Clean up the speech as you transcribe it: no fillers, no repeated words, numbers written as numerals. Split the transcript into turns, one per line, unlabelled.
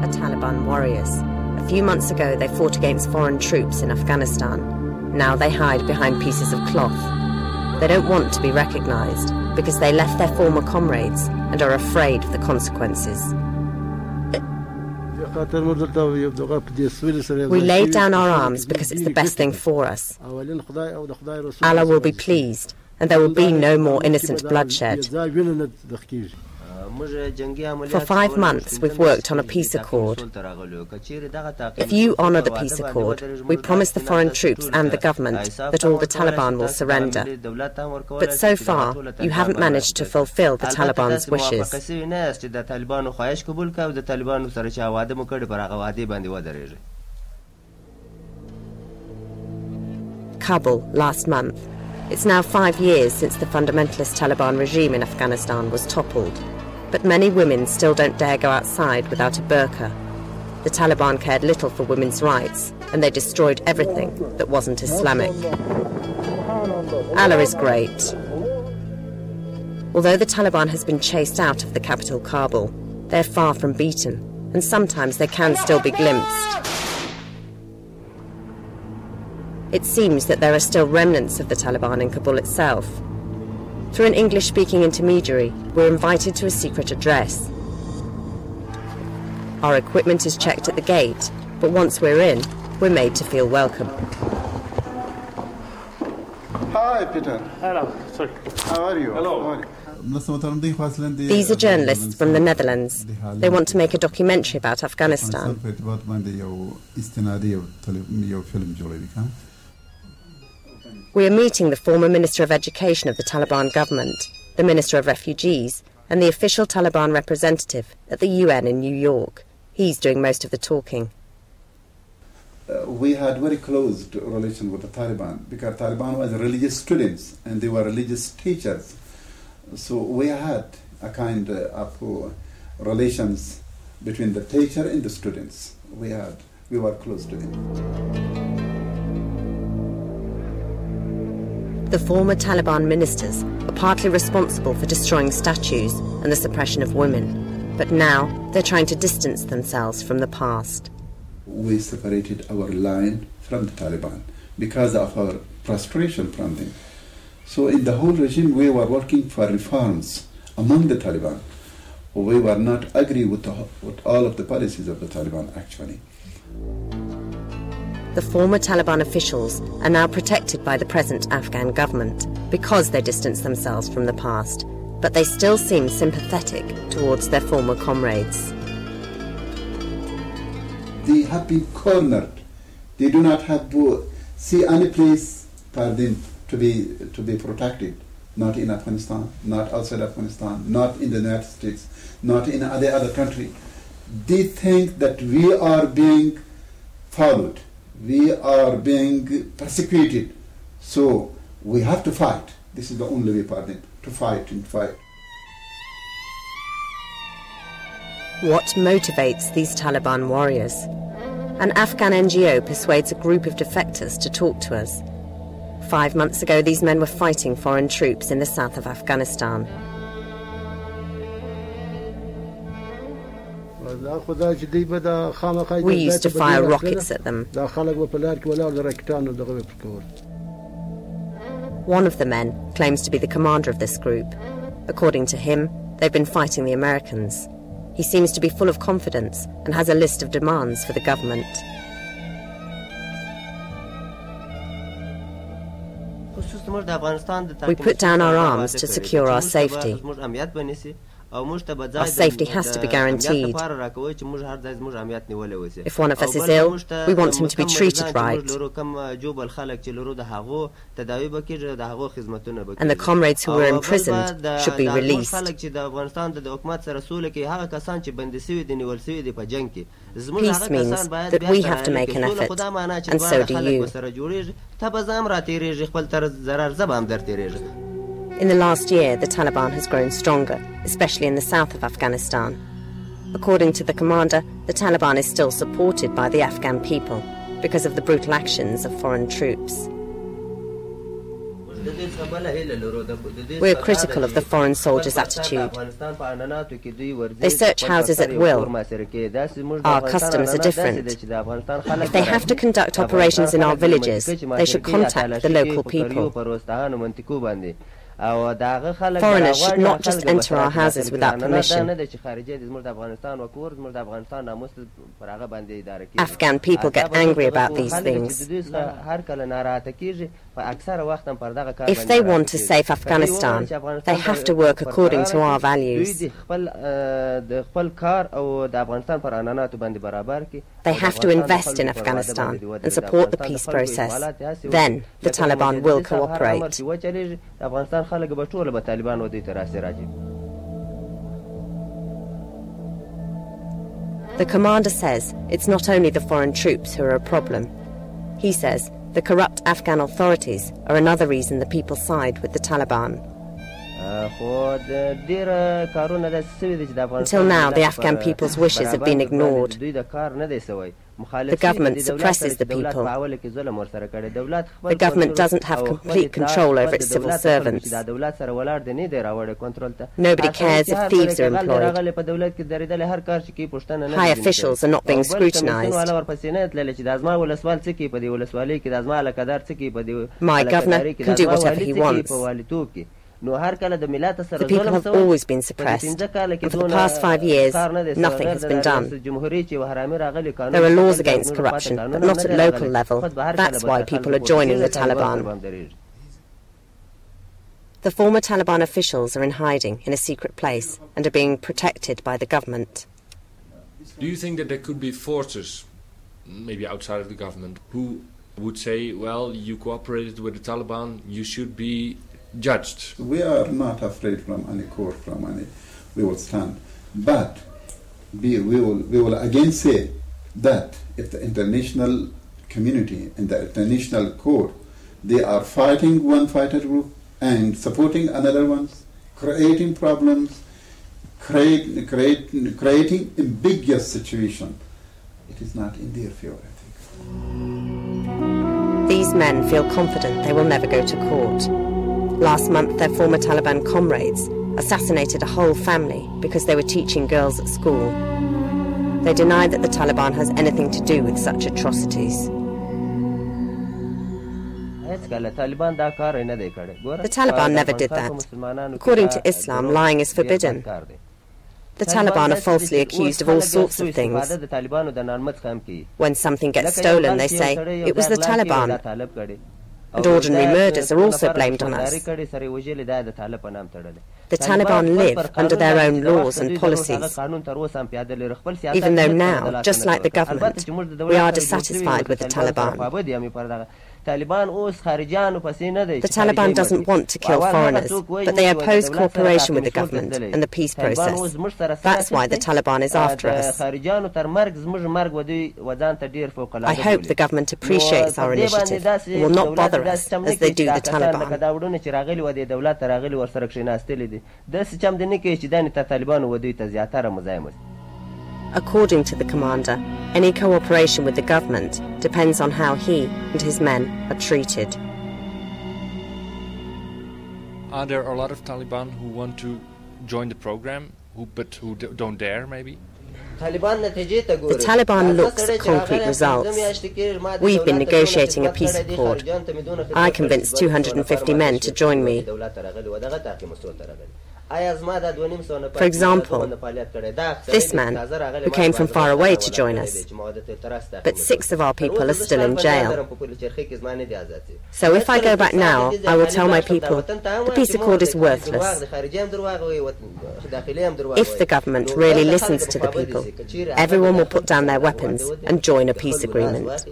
are Taliban warriors. A few months ago, they fought against foreign troops in Afghanistan. Now they hide behind pieces of cloth. They don't want to be recognized because they left their former comrades and are afraid of the consequences. We laid down our arms because it's the best thing for us. Allah will be pleased, and there will be no more innocent bloodshed. For 5 months, we've worked on a peace accord. If you honour the peace accord, we promise the foreign troops and the government that all the Taliban will surrender. But so far, you haven't managed to fulfil the Taliban's wishes. Kabul, last month. It's now 5 years since the fundamentalist Taliban regime in Afghanistan was toppled. But many women still don't dare go outside without a burqa. The Taliban cared little for women's rights, and they destroyed everything that wasn't Islamic. Allah is great. Although the Taliban has been chased out of the capital Kabul, they're far from beaten, and sometimes they can still be glimpsed. It seems that there are still remnants of the Taliban in Kabul itself. Through an English-speaking intermediary, we're invited to a secret address. Our equipment is checked at the gate, but once we're in, we're made to feel welcome.
Hi, Peter.
Hello. Sorry.
How are you?
Hello.
These are journalists from the Netherlands. They want to make a documentary about Afghanistan. We are meeting the former Minister of Education of the Taliban government, the Minister of Refugees, and the official Taliban representative at the UN in New York. He's doing most of the talking.
We had very close relation with the Taliban because Taliban was religious students and they were religious teachers. So we had a kind of relations between the teacher and the students. We were close to them.
The former Taliban ministers are partly responsible for destroying statues and the suppression of women. But now they're trying to distance themselves from the past.
We separated our line from the Taliban because of our frustration from them. So in the whole regime we were working for reforms among the Taliban. We were not agree with all of the policies of the Taliban actually.
The former Taliban officials are now protected by the present Afghan government because they distance themselves from the past, but they still seem sympathetic towards their former comrades.
They have been cornered. They do not have to see any place for them to be protected. Not in Afghanistan, not outside Afghanistan, not in the United States, not in any other country. They think that we are being followed. We are being persecuted, so we have to fight. This is the only way for them to fight and fight.
What motivates these Taliban warriors? An Afghan NGO persuades a group of defectors to talk to us. 5 months ago, these men were fighting foreign troops in the south of Afghanistan. We used to fire rockets at them. One of the men claims to be the commander of this group. According to him, they've been fighting the Americans. He seems to be full of confidence and has a list of demands for the government. We put down our arms to secure our safety. Our safety has to be guaranteed. If one of us is ill, we want him to be treated right. And the comrades who were imprisoned should be released. Peace means that we have to make an effort, and so do you. In the last year, the Taliban has grown stronger, especially in the south of Afghanistan. According to the commander, the Taliban is still supported by the Afghan people because of the brutal actions of foreign troops. We're critical of the foreign soldiers' attitude. They search houses at will. Our customs are different. If they have to conduct operations in our villages, they should contact the local people. Foreigners should not just enter our houses without permission. Afghan people get angry about these things. If they want a safe Afghanistan, they have to work according to our values. They have to invest in Afghanistan and support the peace process. Then the Taliban will cooperate. The commander says it's not only the foreign troops who are a problem. He says the corrupt Afghan authorities are another reason the people side with the Taliban. Until now, the Afghan people's wishes have been ignored. The government suppresses the people. The government doesn't have complete control over its civil servants. Nobody cares if thieves are employed. High officials are not being scrutinized. My governor can do whatever he wants. The people have always been suppressed, and for the past 5 years, nothing has been done. There are laws against corruption, but not at local level. That's why people are joining the Taliban. The former Taliban officials are in hiding in a secret place and are being protected by the government.
Do you think that there could be forces, maybe outside of the government, who would say, well, you cooperated with the Taliban, you should be judged?
We are not afraid from any court, we will stand. But we will again say that if the international community and the international court, they are fighting one fighter group and supporting another one, creating problems, creating ambiguous situation, it is not in their favor, I think.
These men feel confident they will never go to court. Last month, their former Taliban comrades assassinated a whole family because they were teaching girls at school. They deny that the Taliban has anything to do with such atrocities. The Taliban never did that. According to Islam, lying is forbidden. The Taliban are falsely accused of all sorts of things. When something gets stolen, they say, it was the Taliban. And ordinary murders are also blamed on us. The Taliban live under their own laws and policies. Even though now, just like the government, we are dissatisfied with the Taliban. The Taliban doesn't want to kill foreigners, but they oppose cooperation with the government and the peace process. That's why the Taliban is after us. I hope the government appreciates our initiative and will not bother us as they do the Taliban. According to the commander, any cooperation with the government depends on how he and his men are treated.
Are there a lot of Taliban who want to join the program, but who don't dare, maybe?
The Taliban looks at concrete results. We've been negotiating a peace accord. I convinced 250 men to join me. For example, this man, who came from far away to join us, but 6 of our people are still in jail. So if I go back now, I will tell my people the peace accord is worthless. If the government really listens to the people, everyone will put down their weapons and join a peace agreement.